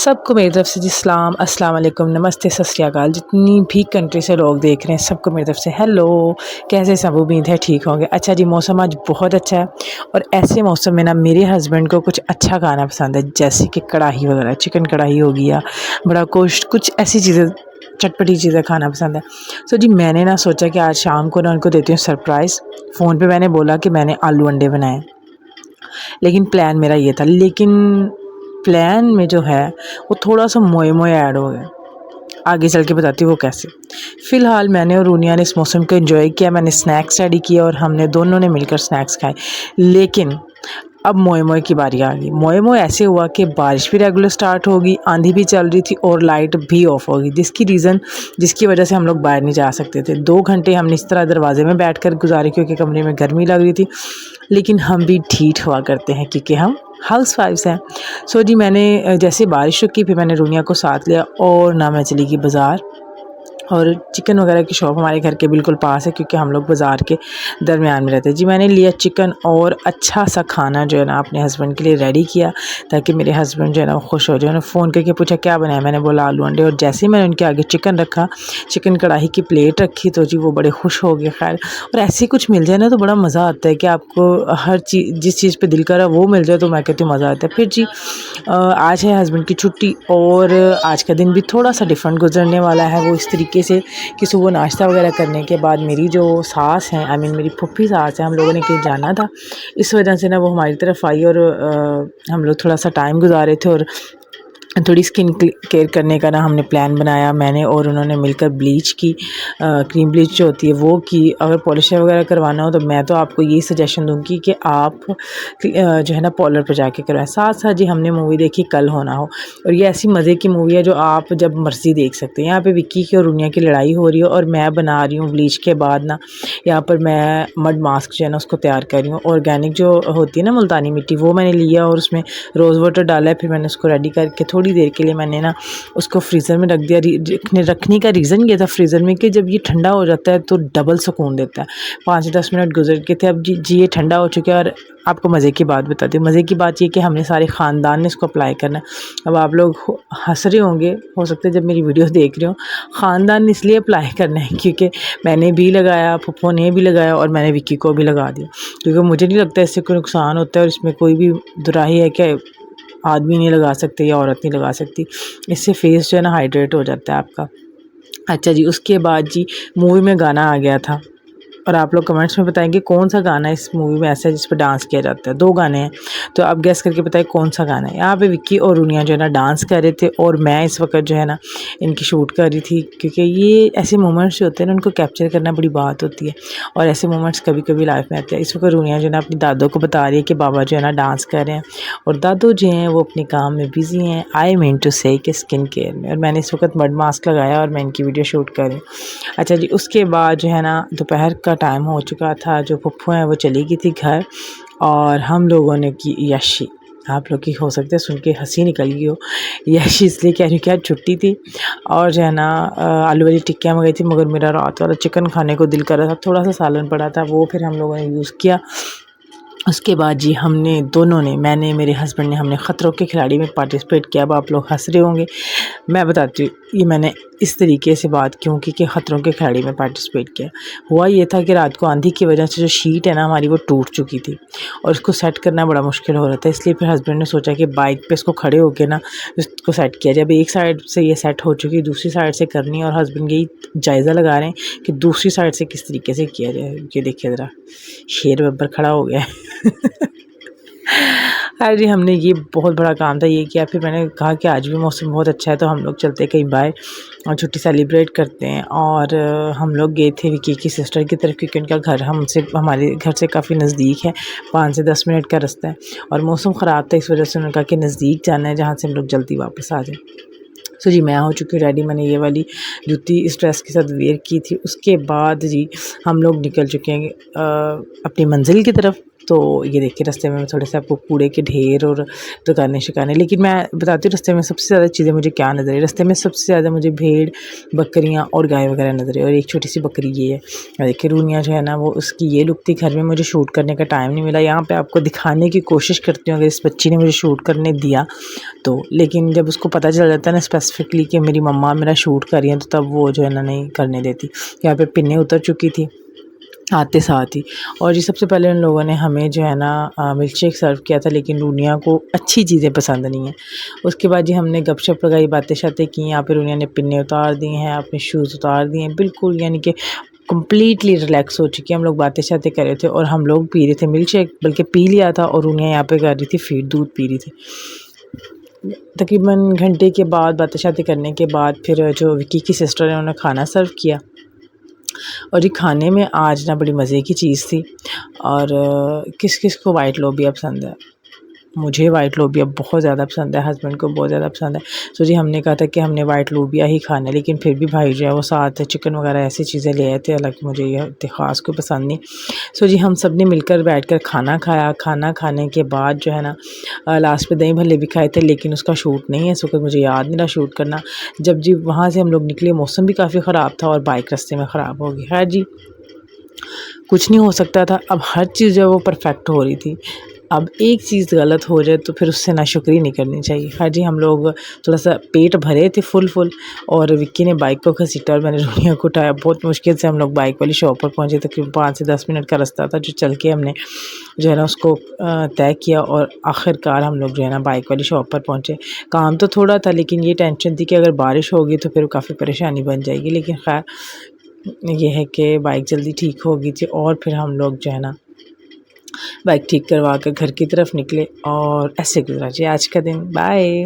सबको मेरी तरफ से जी सलाम अस्सलाम वालेकुम नमस्ते सत श्री अकाल। जितनी भी कंट्री से लोग देख रहे हैं सबको मेरी तरफ से हेलो। कैसे सब उम्मीद है ठीक होंगे। अच्छा जी, मौसम आज बहुत अच्छा है और ऐसे मौसम में ना मेरे हस्बैंड को कुछ अच्छा खाना पसंद है, जैसे कि कढ़ाई वगैरह, चिकन कढ़ाई हो गया, बड़ा गोश्त, कुछ ऐसी चीज़ें, चटपटी चीज़ें खाना पसंद है। सो जी मैंने ना सोचा कि आज शाम को ना उनको देती हूँ सरप्राइज़। फ़ोन पे मैंने बोला कि मैंने आलू अंडे बनाए, लेकिन प्लान मेरा ये था, लेकिन प्लान में जो है वो थोड़ा सा मोए मोए ऐड हो गया। आगे चल के बताती हूँ वो कैसे। फ़िलहाल मैंने और रूनिया ने इस मौसम को एंजॉय किया। मैंने स्नैक्स रेडी किए और हमने दोनों ने मिलकर स्नैक्स खाए। लेकिन अब मोए मोए की बारी आ गई। मोए मोए ऐसे हुआ कि बारिश भी रेगुलर स्टार्ट हो गई, आंधी भी चल रही थी और लाइट भी ऑफ हो गई, जिसकी वजह से हम लोग बाहर नहीं जा सकते थे। 2 घंटे हमने इस तरह दरवाजे में बैठ कर गुजारे, क्योंकि कमरे में गर्मी लग रही थी। लेकिन हम भी ढीठ हुआ करते हैं क्योंकि हम हाउस वाइफ्स हैं। सो जी मैंने जैसे बारिश रुकी फिर मैंने रूनिया को साथ लिया और ना मैं चली गई बाज़ार। और चिकन वगैरह की शॉप हमारे घर के बिल्कुल पास है, क्योंकि हम लोग बाज़ार के दरमियान में रहते हैं। जी मैंने लिया चिकन और अच्छा सा खाना जो है ना अपने हस्बैंड के लिए रेडी किया, ताकि मेरे हस्बैंड जो है ना वो खुश हो जाए। फ़ोन करके पूछा क्या बनाया, मैंने बोला आलू अंडे। और जैसे ही मैंने उनके आगे चिकन रखा, चिकन कढ़ाई की प्लेट रखी, तो जी वो बड़े खुश हो गए। खैर, और ऐसे कुछ मिल जाए ना तो बड़ा मज़ा आता है कि आपको हर चीज़, जिस चीज़ पर दिल करा वो मिल जाए, तो मैं कहती हूँ मज़ा आता है। फिर जी आज है हस्बैंड की छुट्टी और आज का दिन भी थोड़ा सा डिफरेंट गुजरने वाला है। वो इस तरीके से कि सुबह नाश्ता वगैरह करने के बाद मेरी जो सास हैं, आई मीन मेरी फूफी सास है, हम लोगों ने कहीं जाना था, इस वजह से ना वो हमारी तरफ आई और हम लोग थोड़ा सा टाइम गुजारे थे और थोड़ी स्किन केयर करने का ना हमने प्लान बनाया। मैंने और उन्होंने मिलकर ब्लीच की, क्रीम ब्लीच जो होती है वो की। अगर पॉलिश वगैरह करवाना हो तो मैं तो आपको यही सजेशन दूंगी कि आप जो है ना पार्लर पर जाके करवाएं। साथ साथ जी हमने मूवी देखी कल हो ना हो, और ये ऐसी मज़े की मूवी है जो आप जब मर्ज़ी देख सकते हैं। यहाँ पे विक्की की और रुनिया की लड़ाई हो रही है और मैं बना रही हूँ ब्लीच के बाद ना, यहाँ पर मैं मड मास्क जो है ना उसको तैयार कर रही हूँ। ऑर्गेनिक जो होती है ना मुल्तानी मिट्टी, वो मैंने लिया और उसमें रोज़ वाटर डाला है। फिर मैंने उसको रेडी करके थोड़ी देर के लिए मैंने ना उसको फ्रीज़र में रख दिया। रखने का रीज़न ये था फ्रीज़र में कि जब ये ठंडा हो जाता है तो डबल सुकून देता है। 5 से 10 मिनट गुजर के थे। अब जी ये ठंडा हो चुका है। और आपको मज़े की बात बताती हूँ। मज़े की बात ये कि हमने सारे ख़ानदान ने इसको अप्लाई करना है। अब आप लोग हंस रहे होंगे, हो सकता है जब मेरी वीडियो देख रहे हो। ख़ानदान ने इसलिए अप्लाई करना है क्योंकि मैंने भी लगाया, फुफ्फो ने भी लगाया और मैंने विक्की को भी लगा दिया, क्योंकि मुझे नहीं लगता इससे कोई नुकसान होता है और इसमें कोई भी दुराही है कि आदमी नहीं लगा सकते या औरत नहीं लगा सकती। इससे फेस जो है ना हाइड्रेट हो जाता है आपका। अच्छा जी, उसके बाद जी मूवी में गाना आ गया था और आप लोग कमेंट्स में बताएंगे कौन सा गाना इस मूवी में ऐसा है जिस पर डांस किया जाता है। 2 गाने हैं, तो आप गेस करके बताएं कौन सा गाना है। यहाँ पे विक्की और रुनिया जो है ना डांस कर रहे थे और मैं इस वक्त जो है ना इनकी शूट कर रही थी, क्योंकि ये ऐसे मोमेंट्स जो होते हैं ना उनको कैप्चर करना बड़ी बात होती है और ऐसे मोमेंट्स कभी कभी लाइफ में आते हैं। इस वक्त रुनिया जो है ना अपनी दादों को बता रही है कि बाबा जो है ना डांस कर रहे हैं और दादू जो हैं वो अपने काम में बिजी हैं, आई मीन टू से कि स्किन केयर में। और मैंने इस वक्त मड मास्क लगाया और मैं इनकी वीडियो शूट कर रही हूँ। अच्छा जी, उसके बाद जो है ना दोपहर का टाइम हो चुका था। जो फुफ्फू हैं वो चली गई थी घर और हम लोगों ने की यशी। आप लोग की हो सकता है सुन के हंसी निकल गई हो। यशी इसलिए कह रही हूँ कि आज छुट्टी थी और जो है ना आलू वाली टिक्कियाँ मंगाई थी, मगर मेरा रात वाला चिकन खाने को दिल कर रहा था। थोड़ा सा सालन पड़ा था, वो फिर हम लोगों ने यूज़ किया। उसके बाद जी हमने दोनों ने, मैंने, मेरे हस्बैंड ने, हमने ख़तरों के खिलाड़ी में पार्टिसिपेट किया। अब आप लोग हंस रहे होंगे, मैं बताती हूँ ये मैंने इस तरीके से बात क्यों की कि ख़तरों के खिलाड़ी में पार्टिसिपेट किया। हुआ ये था कि रात को आंधी की वजह से जो शीट है ना हमारी वो टूट चुकी थी और इसको सेट करना बड़ा मुश्किल हो रहा था। इसलिए फिर हस्बैंड ने सोचा कि बाइक पे इसको खड़े होकर ना इसको सेट किया जाए। अब एक साइड से ये सेट हो चुकी है, दूसरी साइड से करनी है और हस्बैंड यही जायज़ा लगा रहे हैं कि दूसरी साइड से किस तरीके से किया जाए। ये देखिए ज़रा, शेर बब्बर खड़ा हो गया है। अरे हमने ये बहुत बड़ा काम था ये किया। फिर मैंने कहा कि आज भी मौसम बहुत अच्छा है तो हम लोग चलते कहीं बाहर और छुट्टी सेलिब्रेट करते हैं। और हम लोग गए थे विकी की सिस्टर की तरफ, क्योंकि उनका घर हमारे घर से काफ़ी नज़दीक है, 5 से 10 मिनट का रास्ता है और मौसम ख़राब था, इस वजह से उन्होंने कहा कि नज़दीक जाना है जहाँ से हम लोग जल्दी वापस आ जाएँ। सो जी मैं हो चुकी हूँ रेडी। मैंने ये वाली जूती इस ड्रेस के साथ वेयर की थी। उसके बाद जी हम लोग निकल चुके हैं अपनी मंजिल की तरफ। तो ये देखिए रास्ते में थोड़े से आपको कूड़े के ढेर और दुकानें शिकाने, लेकिन मैं बताती हूँ रास्ते में सबसे ज़्यादा चीज़ें मुझे क्या नज़र आई। रास्ते में सबसे ज़्यादा मुझे भेड़, बकरियाँ और गाय वगैरह नज़र आई, और एक छोटी सी बकरी ये है। और देखिए रूनिया जो है ना वो उसकी ये लुक थी। घर में मुझे शूट करने का टाइम नहीं मिला। यहाँ पे आपको दिखाने की कोशिश करती हूँ अगर इस बच्ची ने मुझे शूट करने दिया तो, लेकिन जब उसको पता चल जाता है ना स्पेसिफिकली कि मेरी मम्मा मेरा शूट कर रही है, तो तब वो जो है ना नहीं करने देती। यहाँ पे पिन्ने उतर चुकी थी आते साथ ही। और ये सबसे पहले उन लोगों ने हमें जो है ना मिल्क शेक सर्व किया था, लेकिन रूनिया को अच्छी चीज़ें पसंद नहीं हैं। उसके बाद जी हमने गपशप लगाई, बातें शातें की। यहाँ पे रूनिया ने पिन्ने उतार दिए हैं, अपने शूज़ उतार दिए हैं, बिल्कुल यानी कि कम्प्लीटली रिलैक्स हो चुकी है। हम लोग बातें शातें कर रहे थे और हम लोग पी रहे थे मिल्क शेक, बल्कि पी लिया था, और रूनिया यहाँ पे कर रही थी फीड, दूध पी रही थी। तकरीबन घंटे के बाद बातें शातें करने के बाद फिर जो विक्की की सिस्टर है उन्होंने खाना सर्व किया। और ये खाने में आज ना बड़ी मज़े की चीज़ थी। और किस किस को वाइट लोबिया पसंद है? मुझे वाइट लोबिया बहुत ज़्यादा पसंद है, हस्बैंड को बहुत ज़्यादा पसंद है। सो जी हमने कहा था कि हमने वाइट लोबिया ही खाना है, लेकिन फिर भी भाई जो है वो साथ चिकन वगैरह ऐसी चीज़ें ले आए थे, हालांकि मुझे यह इतनी ख़ास कोई पसंद नहीं। सो जी हम सब ने मिलकर बैठकर खाना खाया। खाना खाने के बाद जो है ना लास्ट में दही भल्ले भी खाए थे, लेकिन उसका शूट नहीं है, सो मुझे याद नहीं रहा शूट करना। जब जी वहाँ से हम लोग निकले मौसम भी काफ़ी ख़राब था और बाइक रास्ते में ख़राब हो गई। खैर जी कुछ नहीं हो सकता था। अब हर चीज़ जो है वो परफेक्ट हो रही थी। अब एक चीज़ गलत हो जाए तो फिर उससे नाशुक्री नहीं करनी चाहिए। हाँ जी हम लोग थोड़ा सा पेट भरे थे फुल, और विक्की ने बाइक को घसीटा और मैंने रूनिया को उठाया। बहुत मुश्किल से हम लोग बाइक वाली शॉप पर पहुँचे। तकरीबन 5 से 10 मिनट का रास्ता था जो चल के हमने जो है ना उसको तय किया, और आखिरकार हम लोग जो है ना बाइक वाली शॉप पर पहुँचे। काम तो थोड़ा था, लेकिन ये टेंशन थी कि अगर बारिश होगी तो फिर काफ़ी परेशानी बन जाएगी। लेकिन खैर ये है कि बाइक जल्दी ठीक हो गई थी, और फिर हम लोग जो है ना बाइक ठीक करवा कर घर की तरफ निकले, और ऐसे गुजरा जी आज का दिन। बाय।